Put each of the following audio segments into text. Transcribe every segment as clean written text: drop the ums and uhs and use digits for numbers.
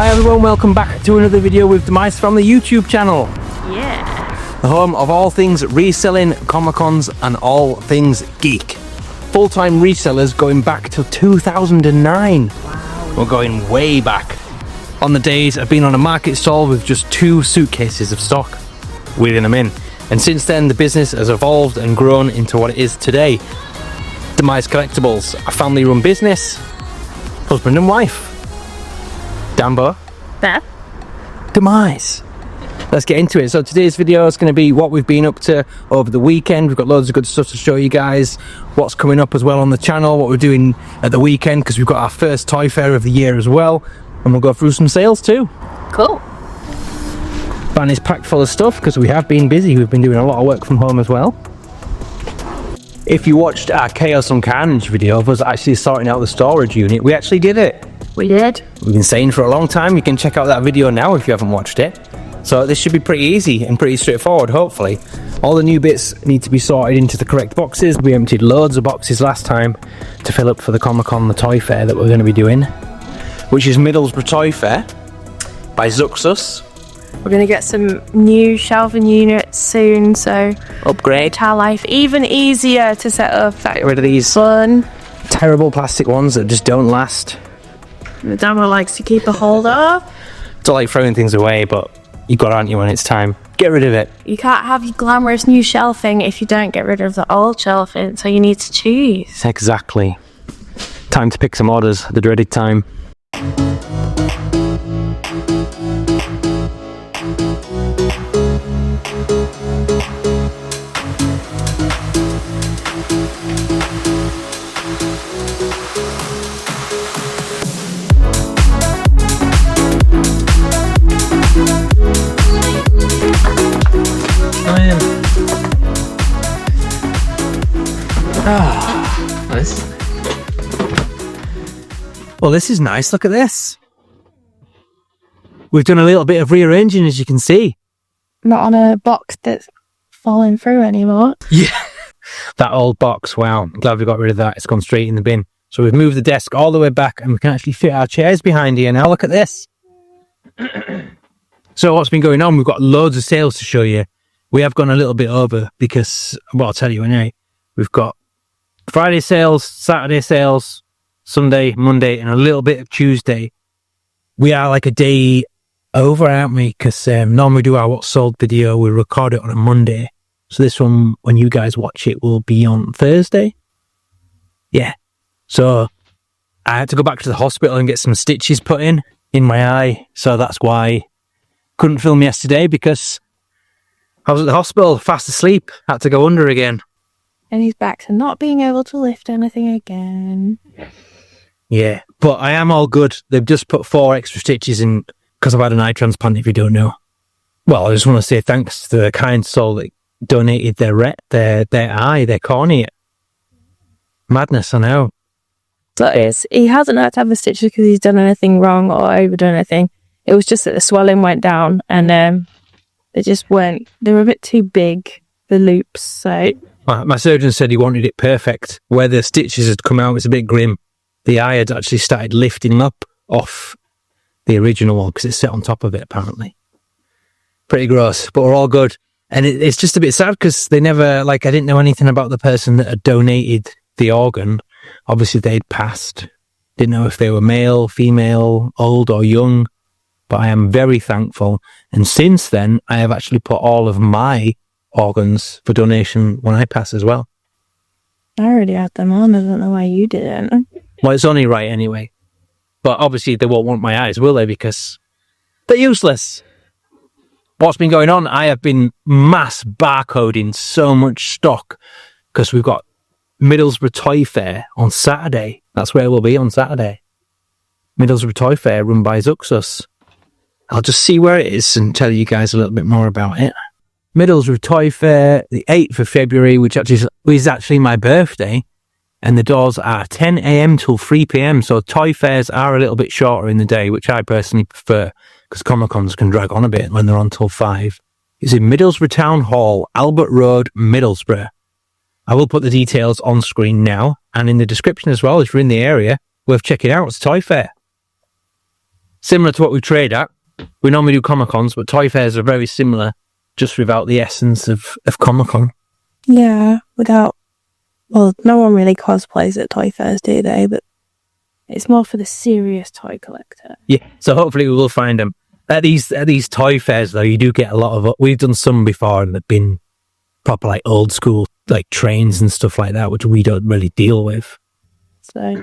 Hi everyone, welcome back to another video with Demize Family YouTube channel. Yeah. The home of all things reselling, Comic-Cons and all things geek. Full-time resellers going back to 2009. Wow. We're going way back. On the days I've been on a market stall with just 2 suitcases of stock, wheeling them in. And since then the business has evolved and grown into what it is today. Demize Collectibles, a family run business, husband and wife. Dambo. Beth. Demize. Let's get into it. So today's video is going to be what we've been up to over the weekend. We've got loads of good stuff to show you guys. What's coming up as well on the channel, what we're doing at the weekend, because we've got our first toy fair of the year as well. And we'll go through some sales too. Cool. Van is packed full of stuff because we have been busy. We've been doing a lot of work from home as well. If you watched our Chaos and Carnage video of us actually sorting out the storage unit, we actually did it. We did. We've been saying for a long time. You can check out that video now if you haven't watched it. So this should be pretty easy and pretty straightforward, hopefully. All the new bits need to be sorted into the correct boxes. We emptied loads of boxes last time to fill up for the Comic-Con, the toy fair that we're going to be doing, which is Middlesbrough Toy Fair by Zuxus. We're going to get some new shelving units soon, so Upgrade. make our life even easier to set up. Get rid of these Fun. terrible plastic ones that just don't last. The Damo likes to keep a hold of. It's all like throwing things away, but you've got to, aren't you, when it's time. Get rid of it. You can't have your glamorous new shelving if you don't get rid of the old shelving, so you need to choose. Exactly. Time to pick some orders, the dreaded time. Well, this is nice. Look at this. We've done a little bit of rearranging, as you can see. Not on a box that's falling through anymore. Yeah. That old box. Wow. I'm glad we got rid of that. It's gone straight in the bin. So we've moved the desk all the way back and we can actually fit our chairs behind here now. Look at this. So what's been going on? We've got loads of sales to show you. We have gone a little bit over because, well, I'll tell you anyway. We've got Friday sales, Saturday sales, Sunday, Monday, and a little bit of Tuesday. We are like a day over, aren't we? Because normally we do our What's Sold video, we record it on a Monday. So this one, when you guys watch it, will be on Thursday. Yeah. So I had to go back to the hospital and get some stitches put in my eye. So that's why couldn't film yesterday, because I was at the hospital, fast asleep, had to go under again. And he's back to not being able to lift anything again. Yeah, but I am all good. They've just put 4 extra stitches in because I've had an eye transplant, if you don't know. Well, I just want to say thanks to the kind soul that donated their eye, their cornea. Madness, I know. So it is. He hasn't had to have the stitches because he's done anything wrong or overdone anything. It was just that the swelling went down and they were a bit too big, the loops, so... My surgeon said he wanted it perfect. Where the stitches had come out, it's a bit grim. The eye had actually started lifting up off the original one because it's set on top of it, apparently. Pretty gross, but we're all good. And it's just a bit sad because they never, I didn't know anything about the person that had donated the organ. Obviously, they'd passed. Didn't know if they were male, female, old or young. But I am very thankful. And since then, I have actually put all of my organs for donation when I pass as well. I already had them on. I don't know why you didn't. Well, it's only right anyway. But obviously they won't want my eyes, will they? Because they're useless. What's been going on? I have been mass barcoding so much stock because we've got Middlesbrough Toy Fair on Saturday. That's where we'll be on Saturday. Middlesbrough Toy Fair run by Zuxus. I'll just see where it is and tell you guys a little bit more about it. Middlesbrough Toy Fair, the 8th of February, which is actually my birthday, and the doors are 10 a.m. till 3 p.m. So toy fairs are a little bit shorter in the day, which I personally prefer because Comic-Cons can drag on a bit when they're on till 5. It's in Middlesbrough Town Hall, Albert Road, Middlesbrough. I will put the details on screen now and in the description as well if you're in the area. Worth checking out. It's a toy fair. similar to what we trade at. We normally do Comic-Cons, but toy fairs are very similar, just without the essence of Comic-Con. Yeah, well, no one really cosplays at toy fairs, do they? But it's more for the serious toy collector. Yeah, so hopefully we will find them. At these toy fairs, though, you do get a lot of... We've done some before, and they've been proper, like, old school, like, trains and stuff like that, which we don't really deal with. So,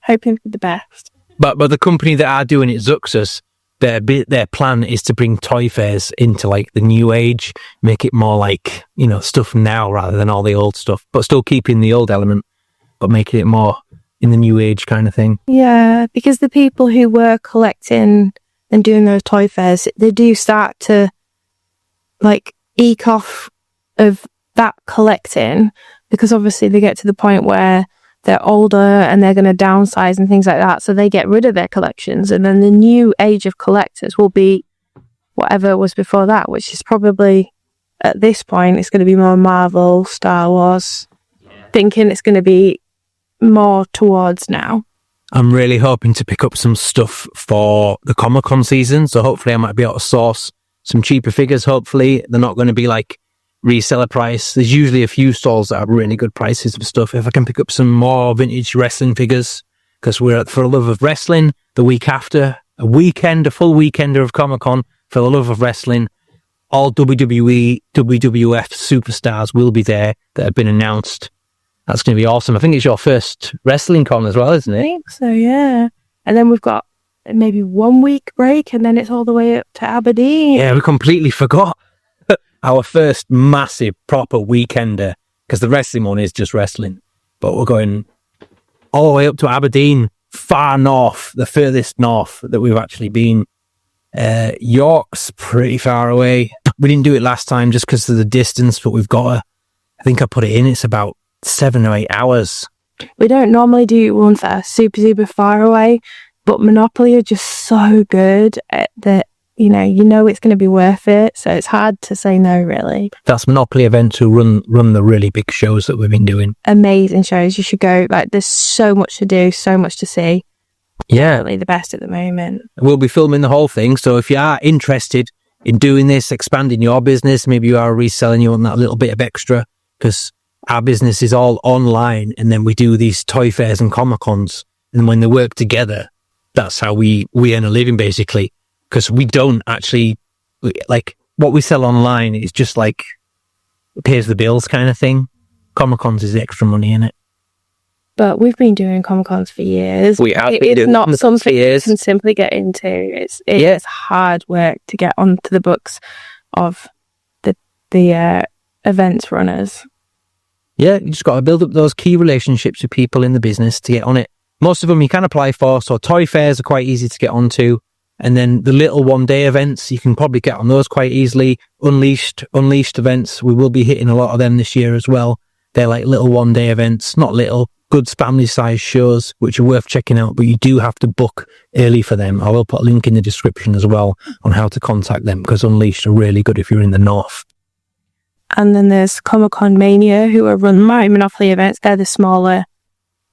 hoping for the best. But the company that are doing it, Zuxus, their plan is to bring toy fairs into, like, the new age, make it more like, you know, stuff now rather than all the old stuff, but still keeping the old element, but making it more in the new age kind of thing. Yeah, because the people who were collecting and doing those toy fairs, they do start to, like, eke off of that collecting, because obviously they get to the point where they're older and they're going to downsize and things like that, so they get rid of their collections, and then the new age of collectors will be whatever was before that, which is probably, at this point, it's going to be more Marvel, Star Wars, thinking it's going to be more towards now. I'm really hoping to pick up some stuff for the Comic-Con season, so hopefully I might be able to source some cheaper figures. Hopefully they're not going to be like reseller price. There's usually a few stalls that have really good prices for stuff. If I can pick up some more vintage wrestling figures, because we're at For the Love of Wrestling the week after, a full weekend of Comic-Con For the Love of Wrestling. All WWE, WWF superstars will be there that have been announced. That's going to be awesome. I think it's your first wrestling con as well, isn't it? I think so, yeah. And then we've got maybe 1 week break, and then it's all the way up to Aberdeen. Yeah, we completely forgot our first massive proper weekender, because the wrestling one is just wrestling. But we're going all the way up to Aberdeen, far north, the furthest north that we've actually been. York's pretty far away. We didn't do it last time just because of the distance, but we've got I think I put it in, it's about 7 or 8 hours. We don't normally do ones that are super, super far away, but Monopoly are just so good at that, you know it's going to be worth it, so it's hard to say no, really. That's Monopoly events who run the really big shows that we've been doing. Amazing shows. You should go. Like, there's so much to do, so much to see. Yeah. Definitely the best at the moment. We'll be filming the whole thing, so if you are interested in doing this, expanding your business, maybe you are a reseller and you want that little bit of extra, because our business is all online, and then we do these toy fairs and Comic-Cons, and when they work together, that's how we earn a living, basically, because we don't actually, like, what we sell online is just like, it pays the bills kind of thing. Comic-Cons is the extra money in it. But we've been doing Comic-Cons for years. We have been It's doing not them for something years. you can simply get into. It's hard work to get onto the books of the events runners. Yeah, you just got to build up those key relationships with people in the business to get on it. Most of them you can apply for, so toy fairs are quite easy to get onto. And then the little one-day events, you can probably get on those quite easily. Unleashed events, we will be hitting a lot of them this year as well. They're like little one-day events, not little, good family-sized shows, which are worth checking out, but you do have to book early for them. I will put a link in the description as well on how to contact them, because Unleashed are really good if you're in the north. And then there's Comic-Con Mania, who are run by Monopoly events. They're the smaller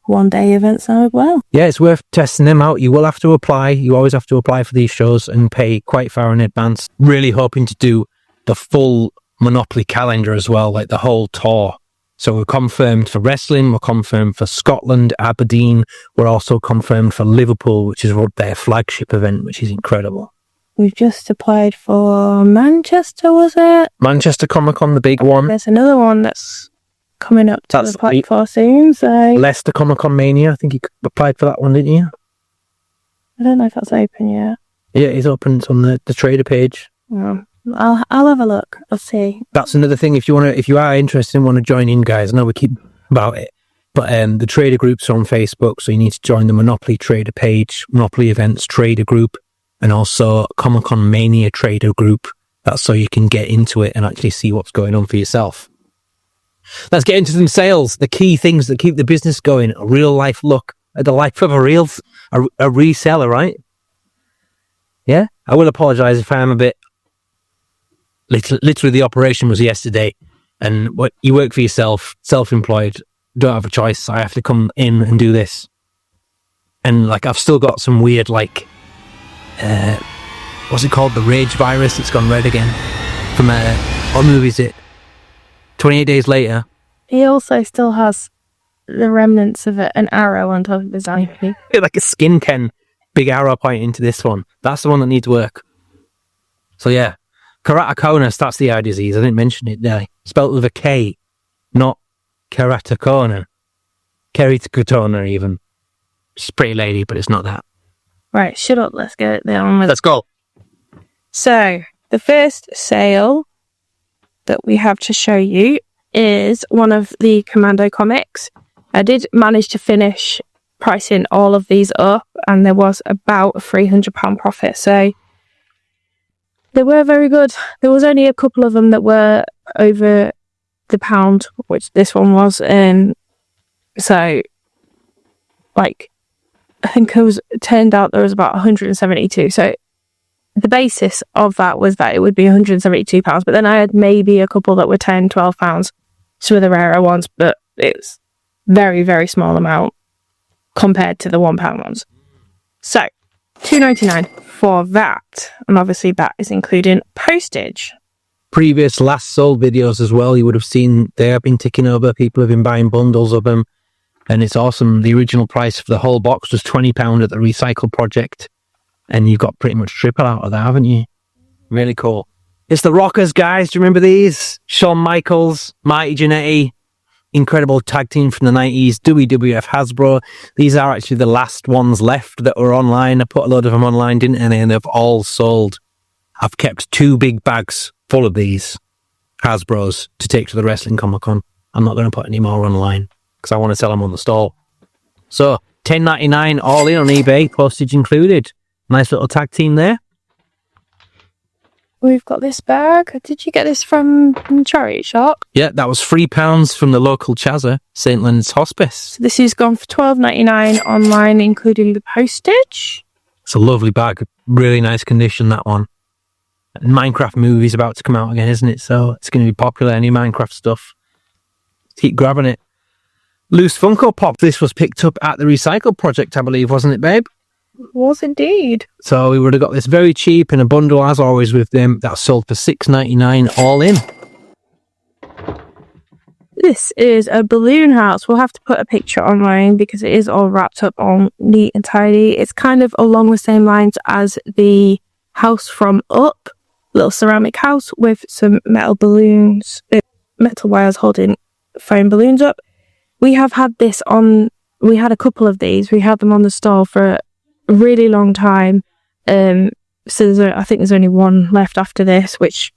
one-day events now as well. Yeah, it's worth testing them out. You will have to apply. You always have to apply for these shows and pay quite far in advance. Really hoping to do the full Monopoly calendar as well, like the whole tour. So we're confirmed for wrestling, we're confirmed for Scotland, Aberdeen. We're also confirmed for Liverpool, which is their flagship event, which is incredible. We've just applied for Manchester, was it? Manchester Comic-Con, the big one. There's another one that's coming up to apply for soon. So Leicester Comic-Con Mania. I think you applied for that one, didn't you? I don't know if that's open yet. Yeah, it's open. It's on the trader page. Oh, I'll have a look. I'll see. That's another thing. If you are interested and want to join in, guys, I know we keep about it, but the trader groups are on Facebook, so you need to join the Monopoly trader page, Monopoly Events trader group, and also Comic-Con Mania trader group. That's so you can get into it and actually see what's going on for yourself. Let's get into some sales. The key things that keep the business going. A real life look at the life of a reseller, right? Yeah. I will apologize if I am a bit. Literally, the operation was yesterday, and what you work for yourself, self-employed, don't have a choice. I have to come in and do this, and like I've still got some weird what's it called? The rage virus that's gone red again. From, what movie is it? 28 Days Later. He also still has the remnants of an arrow on top of his eye. Like a skin ken, big arrow pointing into this one. That's the one that needs work. So yeah, keratoconus, that's the eye disease. I didn't mention it, did I? Spelled with a K, not keratoconus. Keratoconus even. It's a pretty lady, but it's not that. Right, shut up. Let's get on with it. Let's go. So, the first sale that we have to show you is one of the Commando comics. I did manage to finish pricing all of these up, and there was about a £300 profit. So, they were very good. There was only a couple of them that were over the pound, which this one was. So, like, I think it turned out there was about 172. So, the basis of that was that it would be £172, but then I had maybe a couple that were £10, £12, some of the rarer ones, but it's very, very small amount compared to the £1 ones. So, $2.99 for that, and obviously that is including postage. Previous last sold videos as well, you would have seen they have been ticking over. People have been buying bundles of them, and it's awesome. The original price for the whole box was £20 at the RECYCLE project, and you've got pretty much triple out of that, haven't you? Really cool. It's the Rockers, guys. Do you remember these? Shawn Michaels, Marty Jannetty, incredible tag team from the 90s, WWF Hasbro. These are actually the last ones left that were online. I put a load of them online, didn't I? And they've all sold. I've kept 2 big bags full of these Hasbros to take to the Wrestling Comic Con. I'm not going to put any more online because I want to sell them on the stall. So, $10.99 all in on eBay, postage included. Nice little tag team there. We've got this bag. Did you get this from the charity shop? Yeah, that was £3 from the local Chazza, St. Leonard's Hospice. So this is gone for $12.99 online, including the postage. It's a lovely bag. Really nice condition, that one. Minecraft movie's about to come out again, isn't it? So it's going to be popular, any Minecraft stuff. Keep grabbing it. Loose Funko Pop. This was picked up at the RECYCLE project, I believe, wasn't it, babe? It was indeed. So we would have got this very cheap in a bundle, as always with them. That sold for $6.99 all in. This is a balloon house. We'll have to put a picture online because it is all wrapped up all neat and tidy. It's kind of along the same lines as the house from Up. Little ceramic house with some metal balloons, metal wires holding foam balloons up. We have had this on, we had a couple of these. We had them on the stall for a really long time. So I think there's only one left after this, which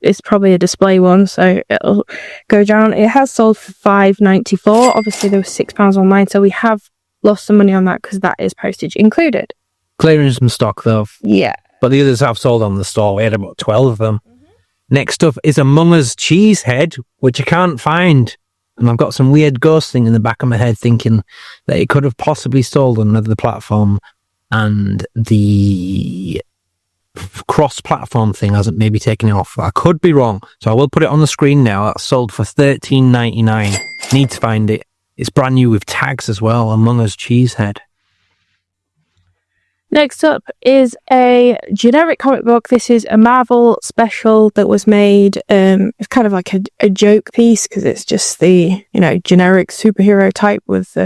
is probably a display one, so it'll go down. It has sold for $5.94. Obviously, there was £6 online, so we have lost some money on that because that is postage included. Clearing some stock, though. Yeah. But the others have sold on the stall. We had about 12 of them. Mm-hmm. Next up is Among Us cheese head, which I can't find. And I've got some weird ghost thing in the back of my head thinking that it could have possibly sold on another platform. And the cross-platform thing hasn't maybe taken it off. I could be wrong. So I will put it on the screen now. That's sold for $13.99. Need to find it. It's brand new with tags as well. Among Us cheese head. Next up is a generic comic book. This is a Marvel special that was made. It's kind of like a joke piece because it's just the, generic superhero type with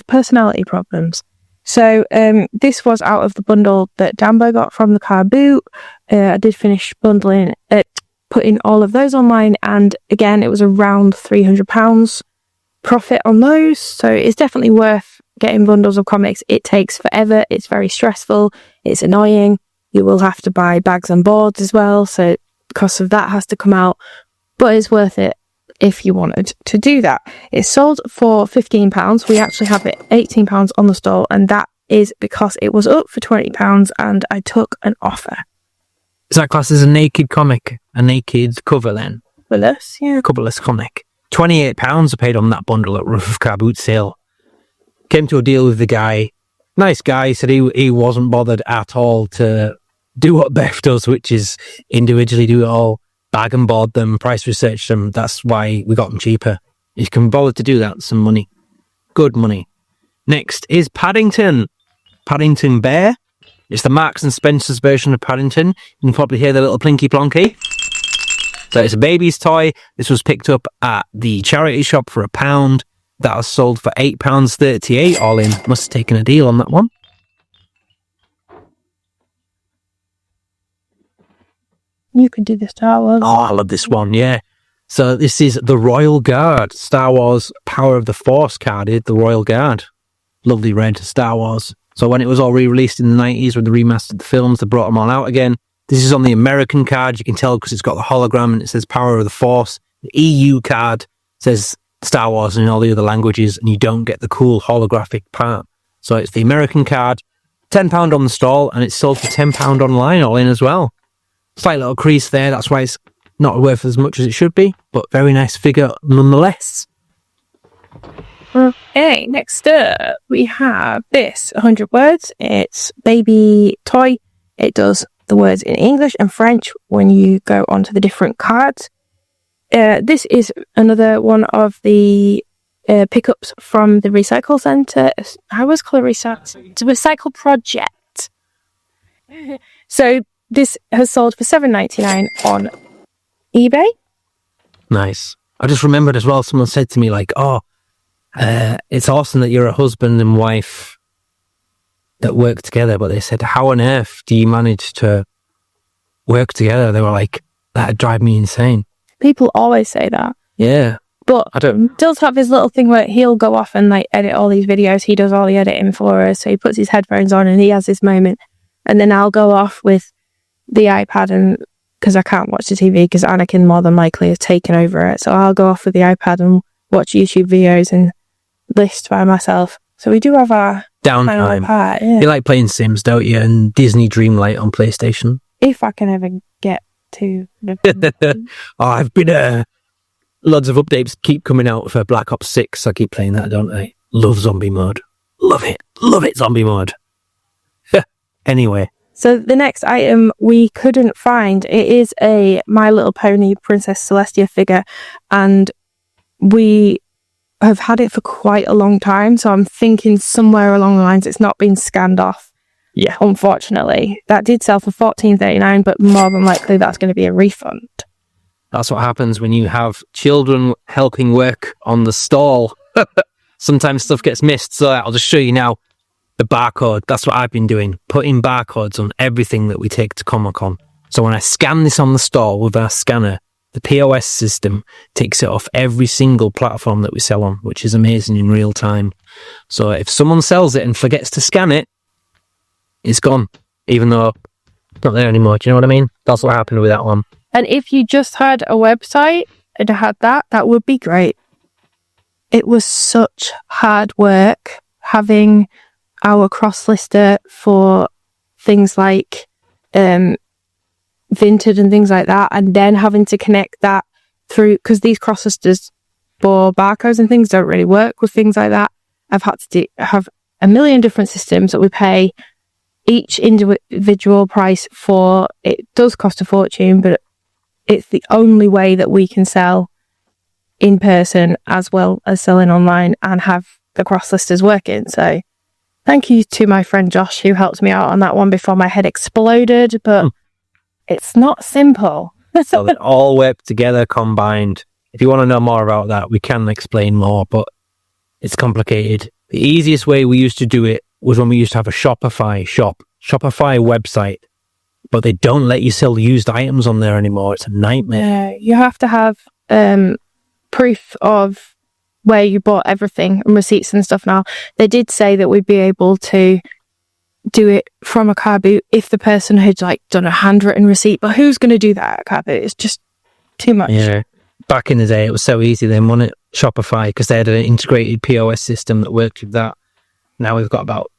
personality problems. So this was out of the bundle that Dambo got from the car boot. I did finish bundling it, putting all of those online, and again it was around £300 profit on those. So it's definitely worth getting bundles of comics. It takes forever. It's very stressful. It's annoying. You will have to buy bags and boards as well, so the cost of that has to come out. But it's worth it if you wanted to do that. It's sold for £15. We actually have it £18 on the stall, and that is because it was up for £20 and I took an offer. Is that classed as a naked comic? A naked cover then? Coverless, yeah. Coverless comic. £28 I paid on that bundle at Roof of Car Boot sale. Came to a deal with the guy. Nice guy. Said he wasn't bothered at all to do what Beth does, which is individually do it all. Bag and board them, price research them. That's why we got them cheaper. If you can bother to do that, some money. Good money. Next is Paddington. Paddington Bear. It's the Marks and Spencer's version of Paddington. You can probably hear the little plinky plonky. So it's a baby's toy. This was picked up at the charity shop for £1. That was sold for £8.38 all in. Must have taken a deal on that one. You could do the Star Wars. Oh, I love this one, yeah. So this is the Royal Guard. Star Wars Power of the Force carded, the Royal Guard. Lovely red Star Wars. So when it was all re-released in the 90s, when they remastered the films, they brought them all out again. This is on the American card. You can tell because it's got the hologram and it says Power of the Force. The EU card says Star Wars in all the other languages, and you don't get the cool holographic part. So it's the American card, £10 on the stall, and it's sold for £10 online all in as well. Slight little crease there, that's why it's not worth as much as it should be, but very nice figure nonetheless. Okay, next up we have this 100 words. It's baby toy. It does the words in English and French when you go onto the different cards. This is another one of the pickups from the Recycle Centre. I always call it Recycle. It's a Recycle Project. So this has sold for $7.99 on eBay. Nice. I just remembered as well, someone said to me like, it's awesome that you're a husband and wife that work together, but they said, how on earth do you manage to work together? They were like, that'd drive me insane. People always say that. Yeah. But I don't. Does have his little thing where he'll go off and like edit all these videos. He does all the editing for us. So he puts his headphones on and he has this moment. And then I'll go off with the iPad, and because I can't watch the TV because Anakin more than likely has taken over it. So I'll go off with the iPad and watch YouTube videos and list by myself. So we do have our downtime. Part, yeah. You like playing Sims, don't you? And Disney Dreamlight on PlayStation. If I can ever get to. I've been loads of updates keep coming out for Black Ops 6. I keep playing that, don't I? Love zombie mode. Love it, zombie mode. Anyway. So the next item we couldn't find. It is a My Little Pony Princess Celestia figure, and we have had it for quite a long time. So I'm thinking somewhere along the lines it's not been scanned off. Yeah. Unfortunately, that did sell for $14.39, but more than likely that's going to be a refund. That's what happens when you have children helping work on the stall. Sometimes stuff gets missed, so I'll just show you now. The barcode, that's what I've been doing, putting barcodes on everything that we take to Comic-Con. So when I scan this on the stall with our scanner, the POS system takes it off every single platform that we sell on, which is amazing in real time. So if someone sells it and forgets to scan it, it's gone, even though it's not there anymore. Do you know what I mean? That's what happened with that one. And if you just had a website and had that would be great. It was such hard work having our cross-lister for things like Vinted and things like that, and then having to connect that through, because these cross-listers for barcodes and things don't really work with things like that. I've had to have a million different systems that we pay each individual price for. It does cost a fortune, but it's the only way that we can sell in person as well as selling online and have the cross-listers working. So thank you to my friend Josh who helped me out on that one before my head exploded, but it's not simple. So they all work together, combined. If you want to know more about that, we can explain more, but it's complicated. The easiest way we used to do it was when we used to have a Shopify website, but they don't let you sell used items on there anymore. It's a nightmare. You have to have proof of where you bought everything and receipts and stuff now. They did say that we'd be able to do it from a car boot if the person had like done a handwritten receipt, but who's going to do that at a car boot? It's just too much. Yeah. Back in the day, it was so easy then, wasn't it? Shopify, because they had an integrated POS system that worked with that. Now we've got about,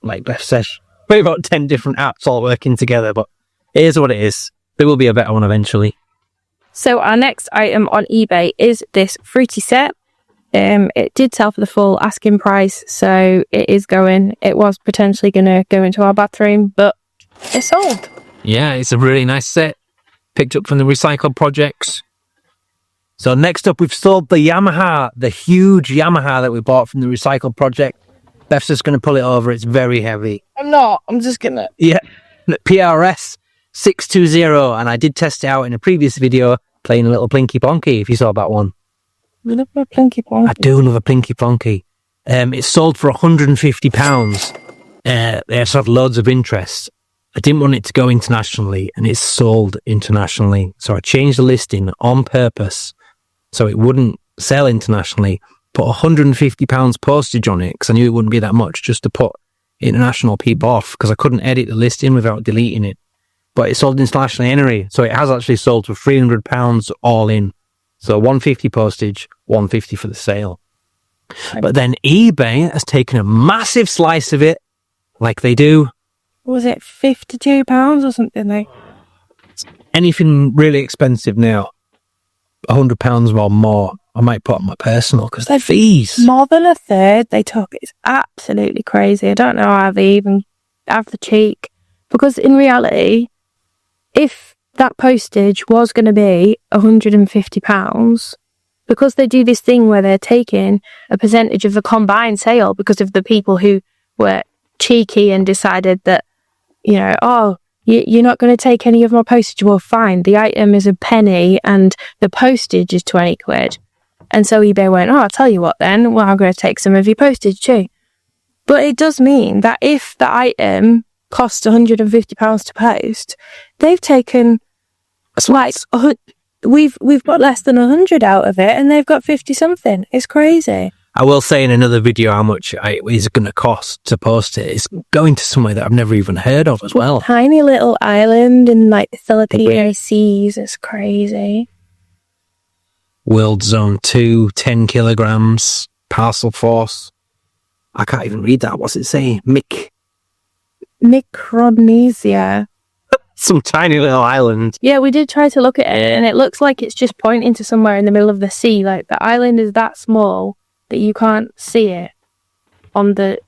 like Beth said, about 10 different apps all working together, but it is what it is. There will be a better one eventually. So our next item on eBay is this fruity set. It did sell for the full asking price, so it is going. It was potentially going to go into our bathroom, but it sold. Yeah, it's a really nice set. Picked up from the Recycle projects. So next up, we've sold the Yamaha, the huge Yamaha that we bought from the Recycle project. Beth's just going to pull it over. It's very heavy. I'm not. I'm just going to... Yeah. PRS 620. And I did test it out in a previous video playing a little Plinky Plonky, if you saw that one. You love a Plinky Plonky. I do love a Plinky Plonky. It's sold for £150. It's had loads of interest. I didn't want it to go internationally, and it's sold internationally. So I changed the listing on purpose so it wouldn't sell internationally. Put £150 postage on it because I knew it wouldn't be that much, just to put international people off, because I couldn't edit the listing without deleting it. But it sold internationally anyway, so it has actually sold for £300 all in. So £150 postage, £150 for the sale. But then eBay has taken a massive slice of it, like they do. Was it £52 or something though? Anything really expensive now, £100 or more, I might put on my personal, because they're fees. More than a third they took. It's absolutely crazy. I don't know how they even have the cheek. Because in reality, if that postage was going to be £150, because they do this thing where they're taking a percentage of the combined sale because of the people who were cheeky and decided that, you know, oh, you're not going to take any of my postage. Well, fine. The item is a penny and the postage is 20 quid. And so eBay went, oh, I'll tell you what then. Well, I'm going to take some of your postage too. But it does mean that if the item costs £150 to post, they've taken like we've got less than 100 out of it, and they've got 50 something. It's crazy. I will say in another video how much it is going to cost to post it. It's going to somewhere that I've never even heard of as well. Tiny little island in like the Filipino seas. It's crazy. World Zone 2, 10 kilograms, parcel force. I can't even read that. What's it say? Micronesia. Some tiny little island. Yeah, we did try to look at it, and it looks like it's just pointing to somewhere in the middle of the sea. Like the island is that small that you can't see it on the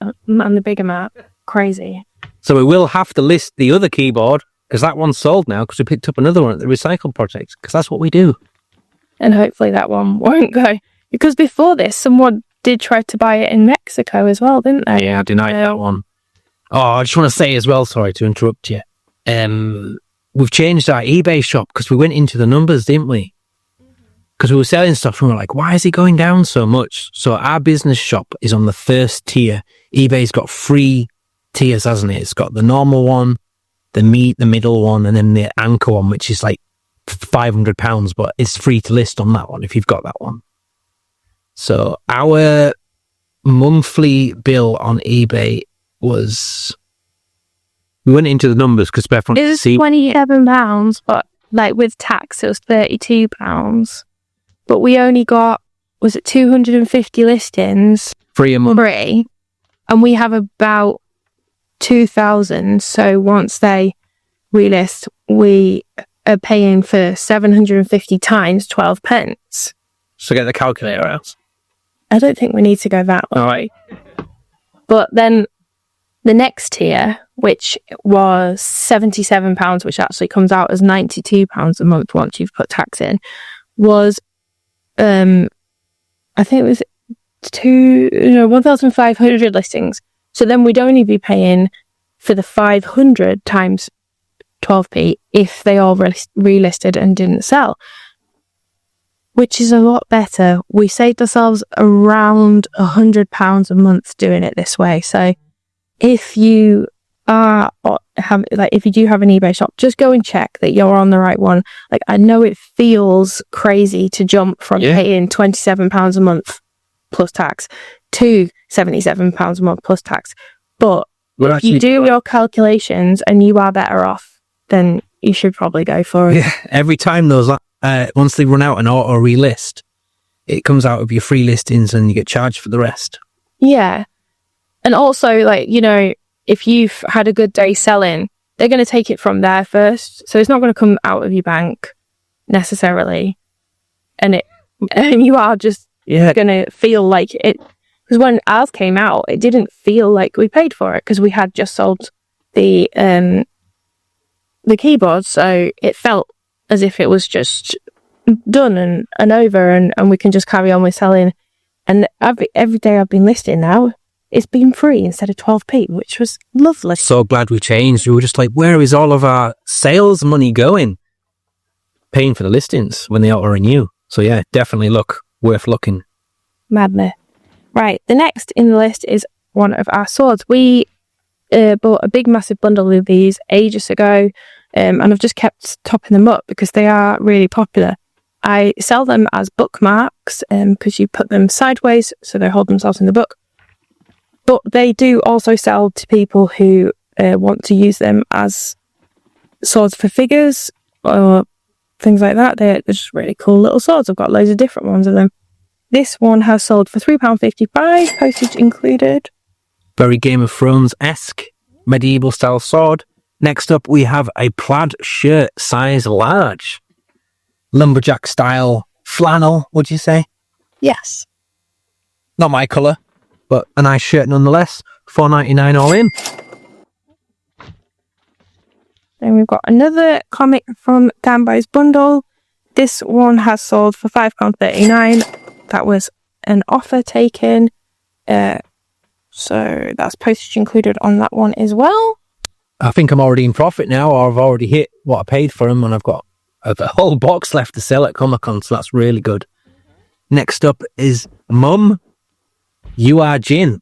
bigger map. Crazy. So we will have to list the other keyboard, because that one's sold now, because we picked up another one at the Recycle project, because that's what we do. And hopefully that one won't go. Because before this, someone did try to buy it in Mexico as well, didn't they? Yeah, I denied that one. Oh, I just want to say as well, sorry to interrupt you. We've changed our eBay shop because we went into the numbers, didn't we? Because we were selling stuff and we were like, why is it going down so much? So our business shop is on the first tier. eBay's got 3 tiers, hasn't it? It's got the normal one, the middle one, and then the anchor one, which is like £500, but it's free to list on that one if you've got that one. So our monthly bill on eBay was... We went into the numbers because Beth wanted to see... It was £27, but like with tax it was £32. But we only got, was it 250 listings? Free a month. Free. And we have about 2,000. So once they relist, we are paying for 750 times 12 pence. So get the calculator out. I don't think we need to go that way. All right. But then the next tier, which was £77, which actually comes out as £92 a month once you've put tax in, was, I think it was 1,500 listings. So then we'd only be paying for the 500 times 12p if they all relisted and didn't sell, which is a lot better. We saved ourselves around £100 a month doing it this way. So if you if you do have an eBay shop, just go and check that you're on the right one. Like, I know it feels crazy to jump from paying £27 a month plus tax to £77 a month plus tax, but if you do your calculations and you are better off, then you should probably go for it. Yeah, every time those once they run out and auto relist, it comes out of your free listings and you get charged for the rest. Yeah. And also, like, you know, if you've had a good day selling, they're going to take it from there first. So it's not going to come out of your bank necessarily. And you are just going to feel like it. Because when ours came out, it didn't feel like we paid for it because we had just sold the keyboard. So it felt as if it was just done and over and we can just carry on with selling. And every day I've been listing now, it's been free instead of 12p, which was lovely. So glad we changed. We were just like, where is all of our sales money going? Paying for the listings when they auto-renew. So yeah, definitely worth looking. Madness. Right, the next in the list is one of our swords. We bought a big massive bundle of these ages ago, and I've just kept topping them up because they are really popular. I sell them as bookmarks because you put them sideways so they hold themselves in the book. But they do also sell to people who want to use them as swords for figures or things like that. They're just really cool little swords. I've got loads of different ones of them. This one has sold for £3.55, postage included. Very Game of Thrones-esque medieval style sword. Next up, we have a plaid shirt, size large. Lumberjack style flannel, would you say? Yes. Not my colour, but a nice shirt nonetheless. $4.99 all in. Then we've got another comic from Demize bundle. This one has sold for £5.39. That was an offer taken. So that's postage included on that one as well. I think I'm already in profit now, or I've already hit what I paid for them, and I've got a whole box left to sell at Comic-Con, so that's really good. Next up is Mum, You Are Jin.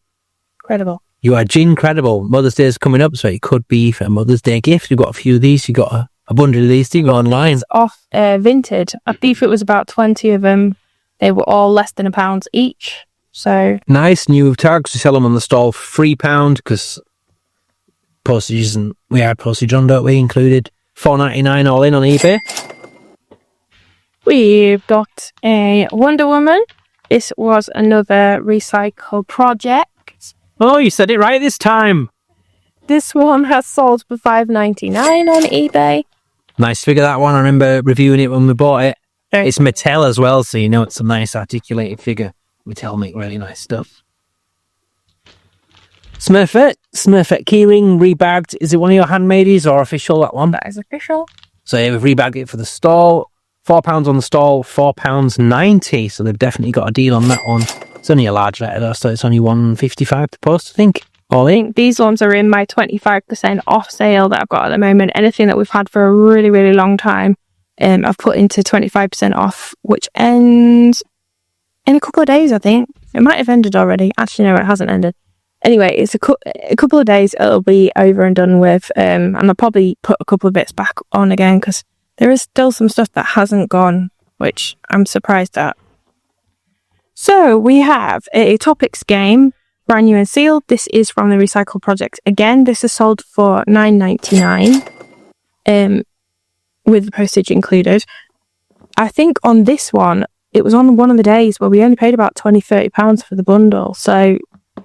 Incredible. You Are Jin Credible. Mother's Day is coming up, so it could be for a Mother's Day gift. You've got a few of these. You've got a bundle of these to go online. It's off Vinted. I believe it was about 20 of them. They were all less than £1 each. So nice new tags. We sell them on the stall for £3 because postage and we add postage on, don't we? Included. $4.99 all in on eBay. We've got a Wonder Woman. This was another recycle project. Oh, you said it right this time. This one has sold for $5.99 on eBay. Nice figure, that one. I remember reviewing it when we bought it. It's Mattel as well, so you know it's a nice articulated figure. Mattel make really nice stuff. Smurfette keyring, rebagged. Is it one of your handmades or official, that one? That is official. So yeah, we've rebagged it for the stall. £4 on the stall, £4.90. So they've definitely got a deal on that one. It's only a large letter though, so it's only $1.55 to post, I think. All in. These ones are in my 25% off sale that I've got at the moment. Anything that we've had for a really, really long time, I've put into 25% off, which ends in a couple of days, I think. It might have ended already. Actually, no, it hasn't ended. Anyway, it's a couple of days it'll be over and done with, and I'll probably put a couple of bits back on again because there is still some stuff that hasn't gone, which I'm surprised at. So we have a Topics game, brand new and sealed. This is from the Recycle project. Again, this is sold for $9.99, with the postage included. I think on this one, it was on one of the days where we only paid about £20-30 for the bundle. So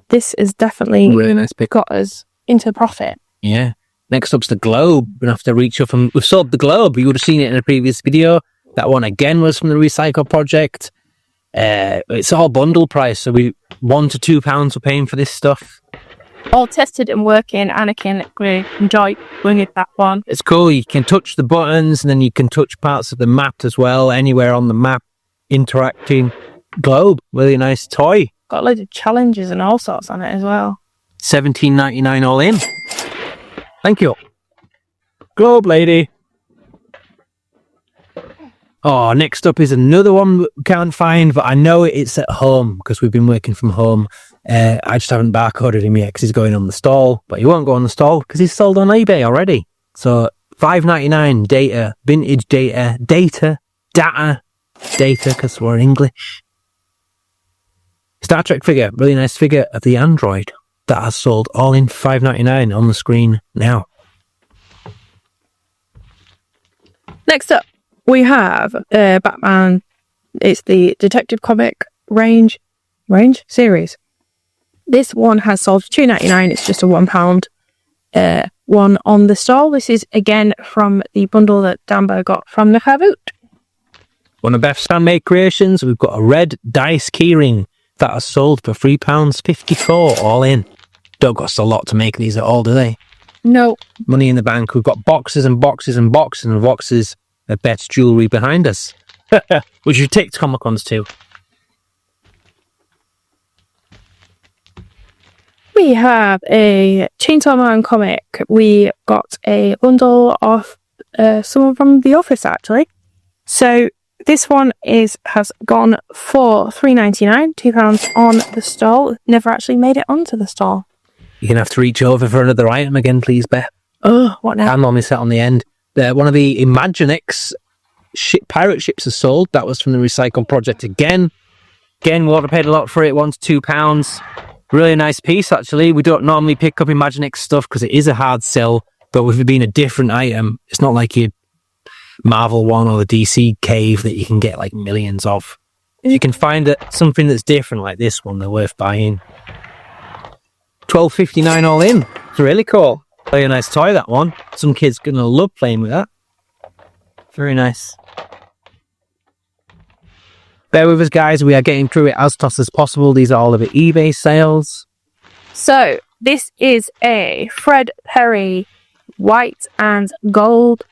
this is definitely really nice pick. Got us into profit. Yeah. Next up's the globe. We're going to have to reach up and we've sold the globe. You would have seen it in a previous video. That one again was from the Recycle project. It's all bundle price, so we £1 to £2 we're paying for this stuff. All tested and working, and I can really enjoy doing it, that one. It's cool. You can touch the buttons and then you can touch parts of the map as well. Anywhere on the map, interacting. Globe, really nice toy. Got loads of challenges and all sorts on it as well. $17.99 all in. Thank you. Globe lady. Oh, next up is another one we can't find, but I know it's at home because we've been working from home. I just haven't barcoded him yet because he's going on the stall, but he won't go on the stall because he's sold on eBay already. So $5.99 data, vintage data because we're in English. Star Trek figure, really nice figure of the android that has sold all in $5.99 on the screen now. Next up, we have Batman. It's the Detective Comic range series. This one has sold for $2.99. It's just a £1 one on the stall. This is again from the bundle that Danbo got from the HUBY. One of Beth's handmade creations. We've got a red dice keyring that has sold for £3.54 all in. Don't cost a lot to make these at all, do they? No. Money in the bank. We've got boxes and boxes and boxes and boxes of Beth's jewellery behind us. Which you take to Comic-Cons too. We have a Chainsaw Man comic. We got a bundle of someone from the office, actually. So this one has gone for $3.99, £2 on the stall. Never actually made it onto the stall. You're going to have to reach over for another item again, please, Beth. Oh, what now? I'm normally set on the end. One of the Imaginex pirate ships is sold. That was from the Recycle project again. Again, we would have paid a lot for it. Once £2. Really nice piece, actually. We don't normally pick up Imaginex stuff because it is a hard sell. But with it being a different item, it's not like your Marvel one or the DC cave that you can get like millions of. If you can find something that's different like this one, they're worth buying. $12.59 all in. It's really cool. Very nice toy, that one. Some kids are going to love playing with that. Very nice. Bear with us, guys. We are getting through it as fast as possible. These are all of the eBay sales. So, this is a Fred Perry white and gold.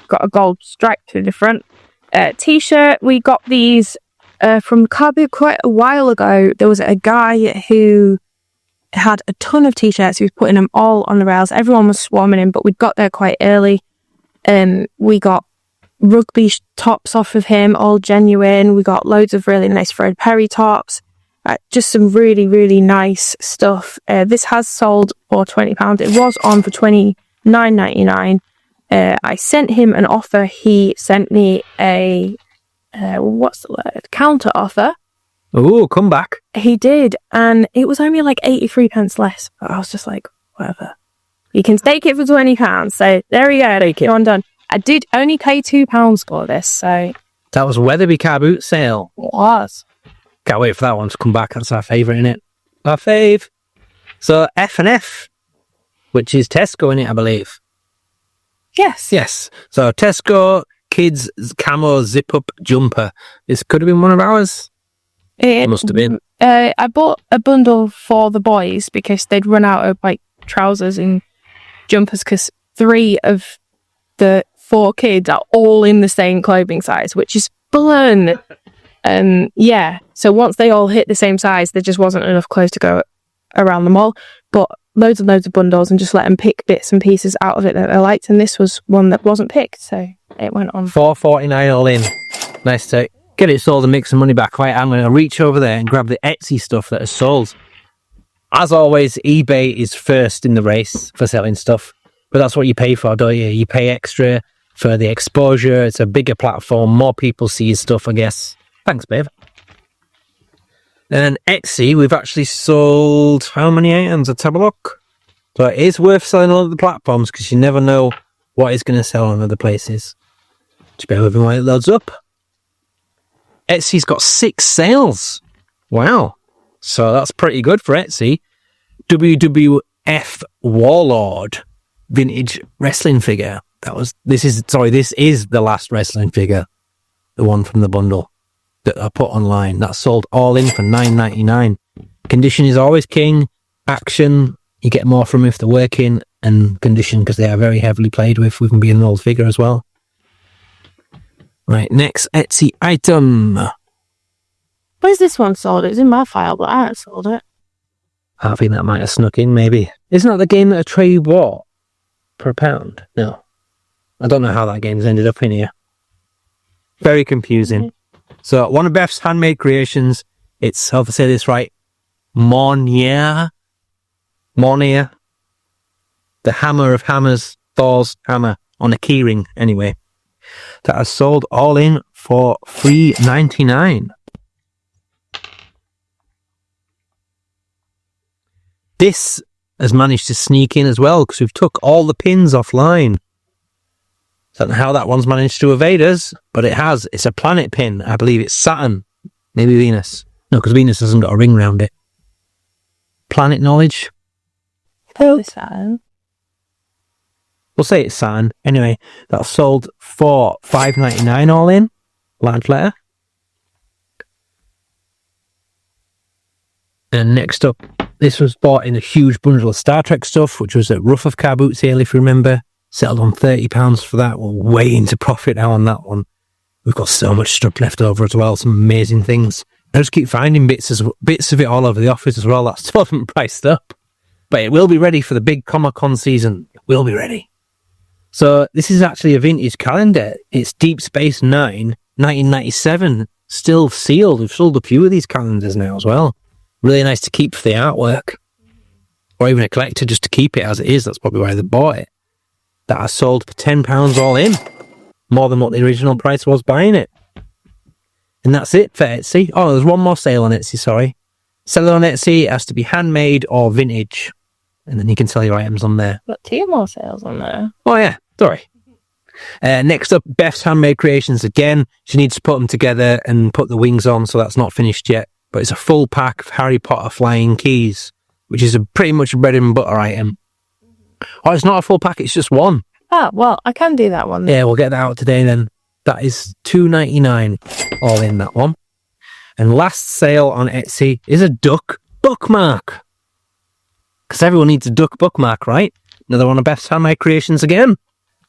Got a gold stripe to the front. T-shirt. We got these from Kabu quite a while ago. There was a guy who had a ton of T-shirts. He was putting them all on the rails. Everyone was swarming him, but we got there quite early. We got rugby tops off of him, all genuine. We got loads of really nice Fred Perry tops. Just some really, really nice stuff. This has sold for £20. It was on for $29.99. I sent him an offer. He sent me a counter offer. Oh, come back. He did, and it was only like 83 pence less. But I was just like, whatever. You can take it for £20. So there we go. Take it. I'm done. I did only pay £2 for this, so that was Weatherby car boot sale. It was. Can't wait for that one to come back. That's our favourite, innit? Our fave. So F&F, which is Tesco, innit, I believe. Yes. Yes. So Tesco kids camo zip up jumper. This could have been one of ours. It must have been. I bought a bundle for the boys because they'd run out of like trousers and jumpers because 3 of the 4 kids are all in the same clothing size, which is fun. Yeah. So once they all hit the same size, there just wasn't enough clothes to go around them all. But loads and loads of bundles and just let them pick bits and pieces out of it that they liked. And this was one that wasn't picked, so it went on. $4.49 all in. Nice to get it sold and make some money back. Right, I'm going to reach over there and grab the Etsy stuff that is sold. As always, eBay is first in the race for selling stuff. But that's what you pay for, don't you? You pay extra for the exposure. It's a bigger platform. More people see your stuff, I guess. Thanks, babe. And Etsy, we've actually sold how many items? Let's have a look. So it is worth selling on other platforms because you never know what is going to sell on other places. Just bear with me while it loads up. Etsy's got 6 sales. Wow. So that's pretty good for Etsy. WWF Warlord vintage wrestling figure. This is the last wrestling figure. The one from the bundle that I put online. That's sold all in for $9.99. Condition is always king. Action, you get more from if they're working, and condition because they are very heavily played with them being an old figure as well. Right, next Etsy item. Where's this one sold? It's in my file, but I haven't sold it. I think that might have snuck in, maybe. Isn't that the game that Atreyu bought for £1? No. I don't know how that game's ended up in here. Very confusing. Mm-hmm. So, one of Beth's handmade creations, it's, I hope I say this right, Mornier, the hammer of hammers, Thor's hammer, on a keyring, anyway. That has sold all in for $3.99. This has managed to sneak in as well, because we've took all the pins offline. Don't know how that one's managed to evade us, but it has. It's a planet pin. I believe it's Saturn. Maybe Venus. No, because Venus hasn't got a ring round it. Planet knowledge. Oh, Saturn. We'll say it's Saturn. Anyway, that's sold for $5.99 all in. Large letter. And next up, this was bought in a huge bundle of Star Trek stuff, which was at Rough of Car Boot sale, if you remember. Settled on £30 for that. We're way into profit now on that one. We've got so much stuff left over as well. Some amazing things. I just keep finding bits of it all over the office as well. That still haven't priced up. But it will be ready for the big Comic-Con season. It will be ready. So this is actually a vintage calendar. It's Deep Space Nine, 1997. Still sealed. We've sold a few of these calendars now as well. Really nice to keep for the artwork. Or even a collector just to keep it as it is. That's probably why they bought it. That I sold for £10 all in. More than what the original price was buying it. And that's it for Etsy. Oh, there's one more sale on Etsy, sorry. Sell it on Etsy. It has to be handmade or vintage. And then you can sell your items on there. Got 2 more sales on there. Oh, yeah. Sorry. Next up, Beth's Handmade Creations again. She needs to put them together and put the wings on, so that's not finished yet. But it's a full pack of Harry Potter flying keys, which is pretty much a bread and butter item. Oh, it's not a full pack, it's just one. Oh, well, I can do that one then. Yeah, we'll get that out today then. That is $2.99 all in that one. And last sale on Etsy is a duck bookmark. Because everyone needs a duck bookmark, right? Another one of Beth's Handmade Creations again.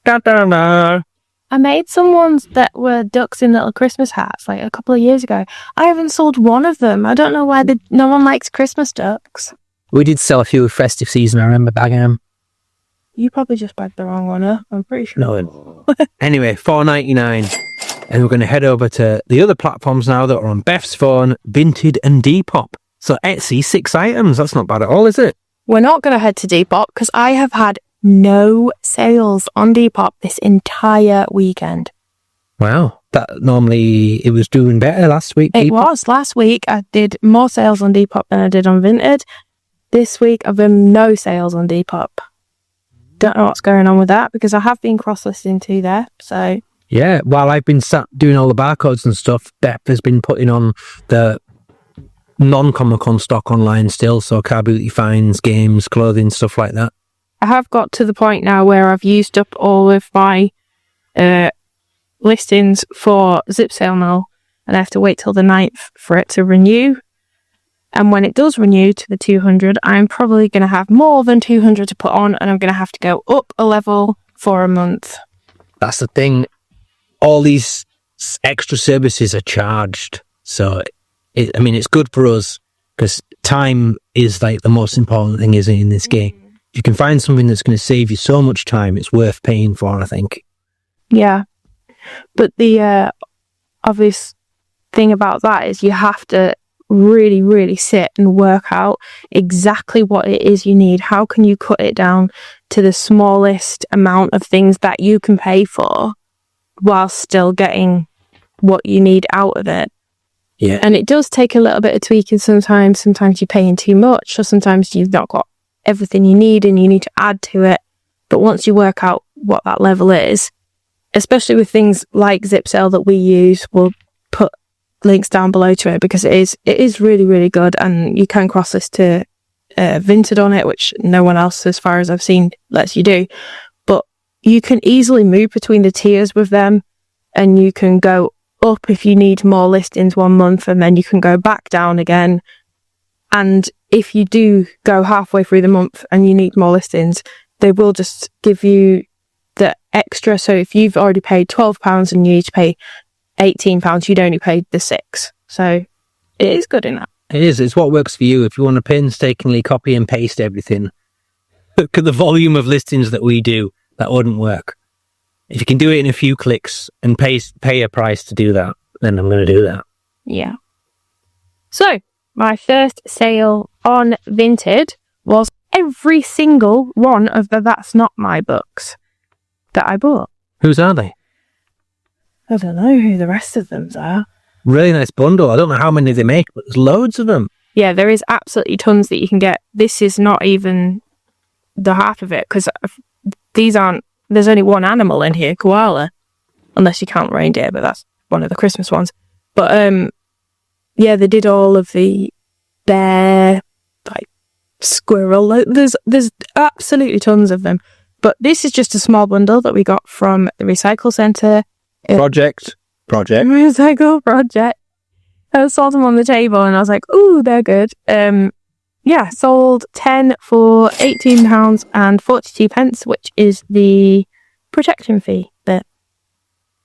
Da-da-da. I made some ones that were ducks in little Christmas hats like a couple of years ago. I haven't sold one of them. I don't know why no one likes Christmas ducks. We did sell a few with festive season, I remember bagging them. You probably just bagged the wrong one, huh? I'm pretty sure. No. Anyway, $4.99. And we're going to head over to the other platforms now that are on Beth's phone, Vinted and Depop. So Etsy, 6 items. That's not bad at all, is it? We're not going to head to Depop because I have had no sales on Depop this entire weekend. Wow. That normally it was doing better last week. It was. Last week I did more sales on Depop than I did on Vinted. This week I've been no sales on Depop. Don't know what's going on with that because I have been cross-listing too there. So yeah, while I've been sat doing all the barcodes and stuff, Beth has been putting on the non-Comic-Con stock online still. So car beauty finds, games, clothing, stuff like that. I have got to the point now where I've used up all of my listings for Zip Sale now, and I have to wait till the 9th for it to renew. And when it does renew to the 200, I'm probably going to have more than 200 to put on, and I'm going to have to go up a level for a month. That's the thing. All these extra services are charged. So, it's good for us because time is like the most important thing, isn't it, in this game? If you can find something that's going to save you so much time, it's worth paying for, I think. Yeah. But the obvious thing about that is you have to really, really sit and work out exactly what it is you need. How can you cut it down to the smallest amount of things that you can pay for while still getting what you need out of it? Yeah. And it does take a little bit of tweaking sometimes. Sometimes you're paying too much, or sometimes you've not got everything you need and you need to add to it. But once you work out what that level is, especially with things like ZipSell that we use, we'll put links down below to it because it is really, really good, and you can cross this to Vinted on it, which no one else, as far as I've seen, lets you do. But you can easily move between the tiers with them, and you can go up if you need more listings one month, and then you can go back down again. And if you do go halfway through the month and you need more listings, they will just give you the extra. So if you've already paid £12 and you need to pay £18, you'd only paid the £6. So it is good in that. It is. It's what works for you. If you want to painstakingly copy and paste everything, look at the volume of listings that we do. That wouldn't work. If you can do it in a few clicks and pay a price to do that, then I'm going to do that. Yeah. So my first sale on Vinted was every single one of the That's Not My books that I bought. Whose are they? I don't know who the rest of them are. Really nice bundle. I don't know how many they make, but there's loads of them. Yeah, there is absolutely tons that you can get. This is not even the half of it, because there's only one animal in here, koala, unless you count reindeer, but that's one of the Christmas ones. But yeah, they did all of the bear, like squirrel. There's absolutely tons of them. But this is just a small bundle that we got from the Recycle Centre. Project. Recycle Project. I saw them on the table and I was like, ooh, they're good. Yeah, sold 10 for £18.42, which is the protection fee bit.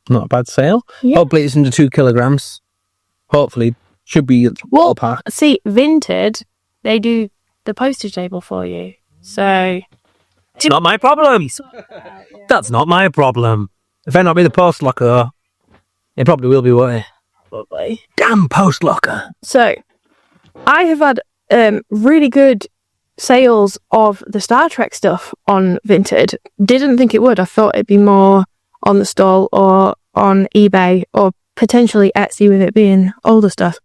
Not a bad sale. Yeah. Hopefully it's under 2 kilograms. Hopefully Should be Well, ballpark. see, Vinted, they do the postage label for you. So It's not my problem. That's not my problem. If it not be the post locker, it probably will be, won't it? probably. Damn post locker. So I have had really good sales of the Star Trek stuff on Vinted. Didn't think it would. I thought it'd be more on the stall or on eBay or potentially Etsy with it being older stuff.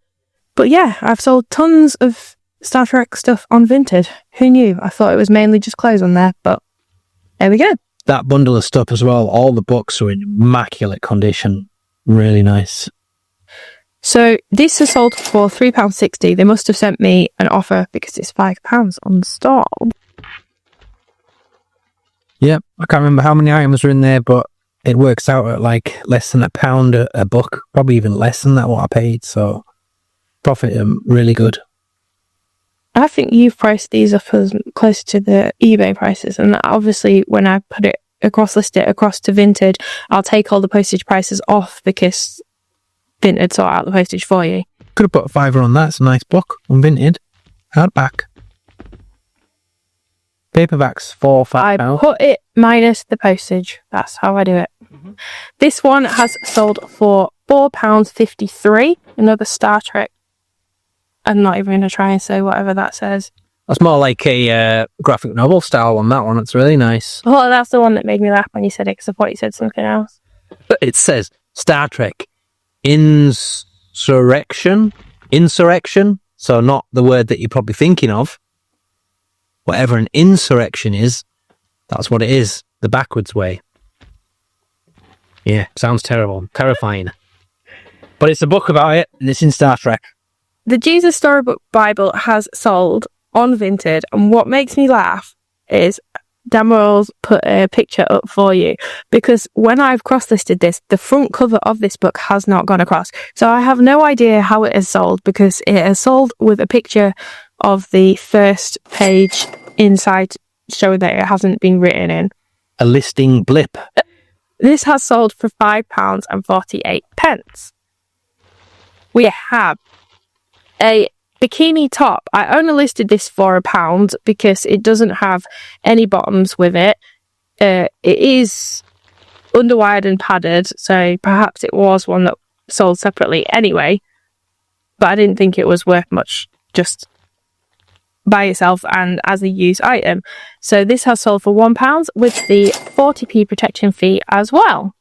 But yeah, I've sold tons of Star Trek stuff on Vinted. Who knew? I thought it was mainly just clothes on there, but there we go. That bundle of stuff as well, all the books are in immaculate condition. Really nice. So this has sold for £3.60. They must have sent me an offer because it's £5 on the stall. Yep, I can't remember how many items are in there, but it works out at like less than £1 a book, probably even less than that what I paid. So profit really good. I think you've priced these up as closer to the eBay prices, and obviously when I put it list it across to Vinted, I'll take all the postage prices off because Vinted sort out the postage for you. Could have put a £5 on that. It's a nice book on Vinted. Hardback. Paperbacks for £5. I put it minus the postage. That's how I do it. Mm-hmm. This one has sold for £4.53. Another Star Trek. I'm not even going to try and say whatever that says. That's more like a graphic novel style on that one. It's really nice. Oh, that's the one that made me laugh when you said it, because I thought you said something else. It says Star Trek Insurrection. So not the word that you're probably thinking of. Whatever an insurrection is, that's what it is. The backwards way. Yeah, sounds terrible. Terrifying. But it's a book about it, and it's in Star Trek. The Jesus Storybook Bible has sold on Vinted, and what makes me laugh is Demize put a picture up for you, because when I've cross-listed this, the front cover of this book has not gone across. So I have no idea how it has sold, because it has sold with a picture of the first page inside showing that it hasn't been written in. A listing blip. This has sold for £5.48. We have a bikini top. I only listed this for £1 because it doesn't have any bottoms with it. It is underwired and padded, so perhaps it was one that sold separately anyway, but I didn't think it was worth much just by itself and as a used item. So this has sold for £1 with the 40p protection fee as well.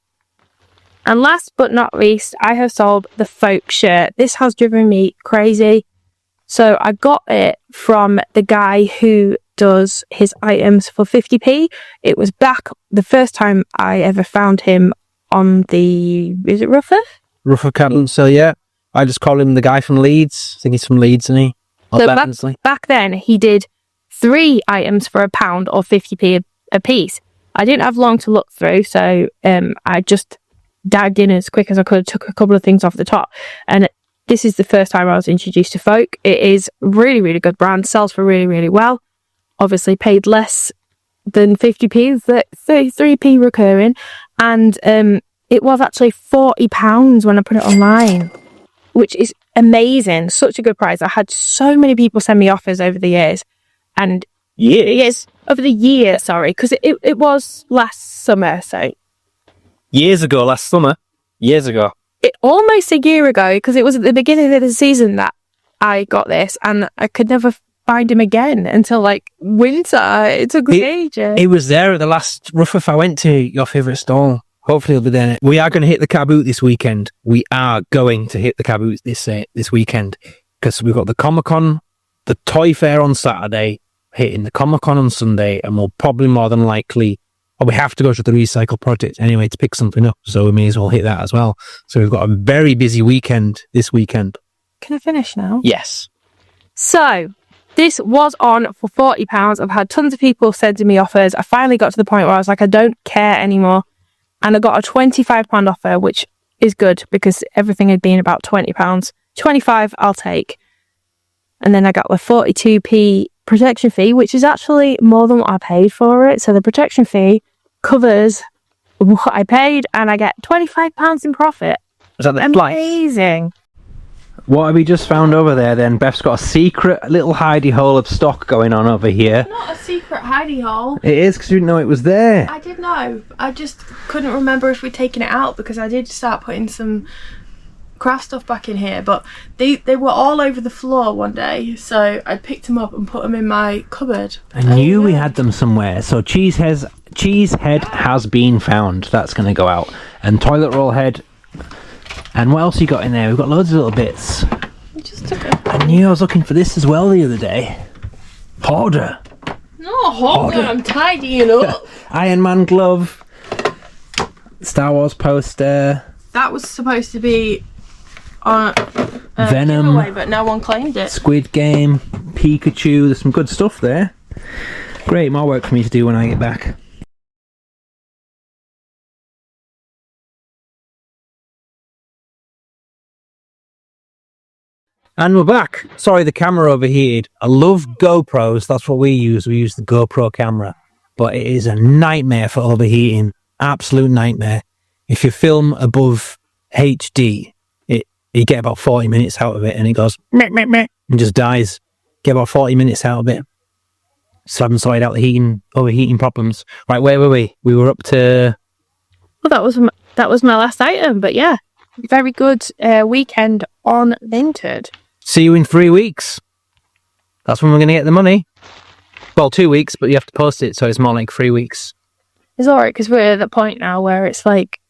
And last but not least, I have sold the folk shirt. This has driven me crazy. So I got it from the guy who does his items for 50p. It was back the first time I ever found him on the... Is it Ruffer? Ruffer Cattle, so yeah. I just call him the guy from Leeds. I think he's from Leeds, isn't he? Or so back then, he did 3 items for £1 or 50p a piece. I didn't have long to look through, so I just dived in as quick as I could, took a couple of things off the top, and this is the first time I was introduced to folk. It is really, really good brand, sells for really, really well. Obviously paid less than 50p, 33p recurring, and it was actually £40 when I put it online, which is amazing. Such a good price. I had so many people send me offers over the years, and yes, over the year, sorry, because it was last summer, so years ago, last summer. Years ago. Almost a year ago, because it was at the beginning of the season that I got this, and I could never find him again until like winter. It took ages. It was there at the last Ruff I went to, your favourite stall. Hopefully he'll be there. We are going to hit the car boot this weekend. We are going to hit the car boot this weekend, because we've got the Comic-Con, the Toy Fair on Saturday, hitting the Comic-Con on Sunday, and we'll probably more than likely... Or we have to go to the RECYLE project anyway to pick something up, so we may as well hit that as well. So we've got a very busy weekend this weekend. Can I finish now? Yes. So, this was on for £40. I've had tons of people sending me offers. I finally got to the point where I was like, I don't care anymore. And I got a £25 offer, which is good because everything had been about £20. 25 I'll take. And then I got the 42p protection fee, which is actually more than what I paid for it. So the protection fee covers what I paid, and I get £25 in profit. Is that the amazing? What have we just found over there then? Beth's got a secret little hidey hole of stock going on over here. Not a secret hidey hole. It is, because you didn't know it was there. I did know. I just couldn't remember if we'd taken it out, because I did start putting some craft stuff back in here, but they were all over the floor one day, so I picked them up and put them in my cupboard. I knew we had them somewhere. So cheesehead has been found. That's going to go out. And toilet roll head. And what else you got in there? We've got loads of little bits. I just took it. I knew I was looking for this as well the other day. Hoarder. No, hoarder. I'm tidying up. Iron Man glove. Star Wars poster. That was supposed to be on Venom. giveaway, but no one claimed it. Squid Game. Pikachu. There's some good stuff there. Great, more work for me to do when I get back. And we're back. Sorry, the camera overheated. I love GoPros. That's what we use. We use the GoPro camera. But it is a nightmare for overheating. Absolute nightmare. If you film above HD, you get about 40 minutes out of it and it goes meh, meh, meh, and just dies. Get about 40 minutes out of it. Still haven't sorted out the overheating problems. Right, where were we? We were up to... Well, that was my last item, but yeah. Very good weekend on Vinted. See you in 3 weeks. That's when we're going to get the money. Well, 2 weeks, but you have to post it, so it's more like 3 weeks. It's alright, because we're at the point now where it's like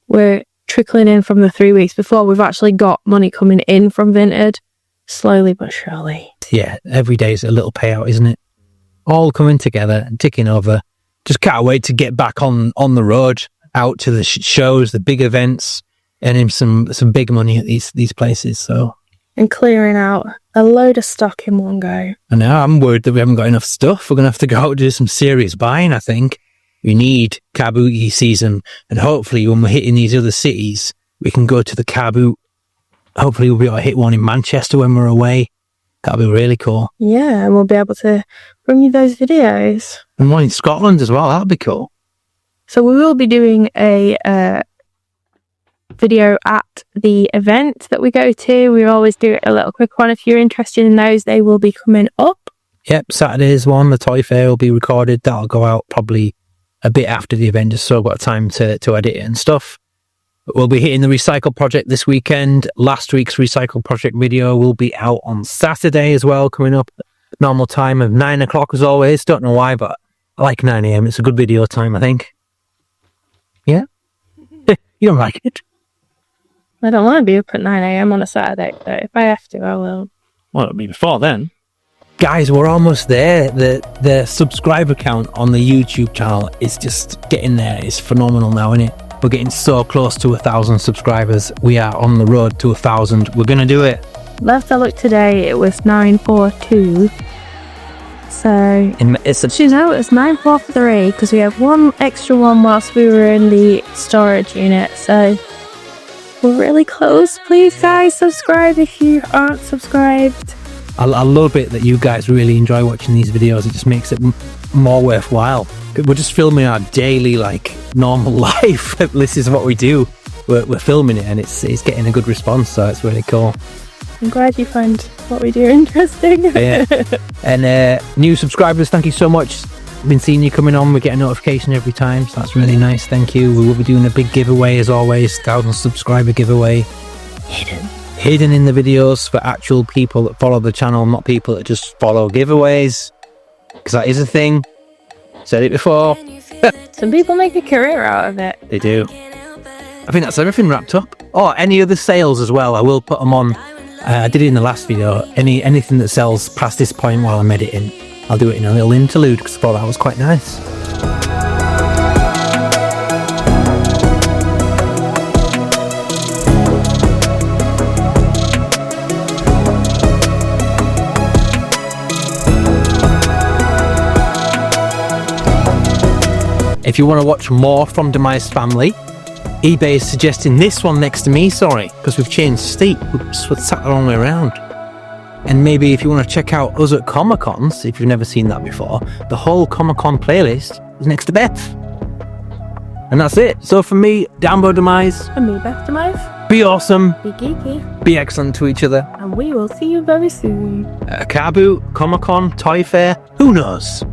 we're trickling in from the 3 weeks before we've actually got money coming in from Vinted. Slowly but surely. Yeah, every day is a little payout, isn't it? All coming together and ticking over. Just can't wait to get back on the road, out to the shows, the big events, earning some big money at these places. So, and clearing out a load of stock in one go. And now I'm worried that we haven't got enough stuff. We're going to have to go out and do some serious buying, I think. We need car boot season, and hopefully when we're hitting these other cities, we can go to the car boot. Hopefully we'll be able to hit one in Manchester when we're away. That'll be really cool. Yeah, and we'll be able to bring you those videos. And one in Scotland as well. That'll be cool. So we will be doing a video at the event that we go to. We always do a little quick one. If you're interested in those, they will be coming up. Yep, Saturday's one, the toy fair, will be recorded. That'll go out probably a bit after the event, just so I've got time to edit it and stuff. But we'll be hitting the Recycle project this weekend. Last week's Recycle project video will be out on Saturday as well, coming up. Normal time of 9 o'clock as always. Don't know why, but I like 9 a.m. It's a good video time, I think. Yeah? You don't like it? I don't want to be up at 9 a.m. on a Saturday, but if I have to, I will. Well, it'll be before then. Guys, we're almost there. The subscriber count on the YouTube channel is just getting there. It's phenomenal now, isn't it? We're getting so close to 1,000 subscribers. We are on the road to 1,000. We're going to do it. Last I looked today, it was 942. So, it's 943 because we have one extra one whilst we were in the storage unit. So, we're really close. Please, guys, subscribe if you aren't subscribed. I love it that you guys really enjoy watching these videos. It just makes it more worthwhile. We're just filming our daily, normal life. This is what we do. We're filming it and it's getting a good response, so it's really cool. I'm glad you find what we do interesting. Yeah. And new subscribers, thank you so much. I've been seeing you coming on. We get a notification every time, so that's really nice. Thank you. We will be doing a big giveaway as always, 1,000 subscriber giveaway. Hidden in the videos for actual people that follow the channel, not people that just follow giveaways, because that is a thing. Said it before. Some people make a career out of it. They do. I think that's everything wrapped up. Oh, any other sales as well, I will put them on. I did it in the last video. Anything that sells past this point while I'm editing, I'll do it in a little interlude because I thought that was quite nice. If you want to watch more from Demize Family, eBay is suggesting this one next to me, sorry, because we've changed seat. We've sat the wrong way around. And maybe if you want to check out us at Comic-Cons, if you've never seen that before, the whole Comic-Con playlist is next to Beth. And that's it. So for me, Dambo Demize. And me, Beth Demize. be awesome, Be geeky, be excellent to each other. and we will see you very soon. Kabu, Comic-Con, Toy Fair, who knows?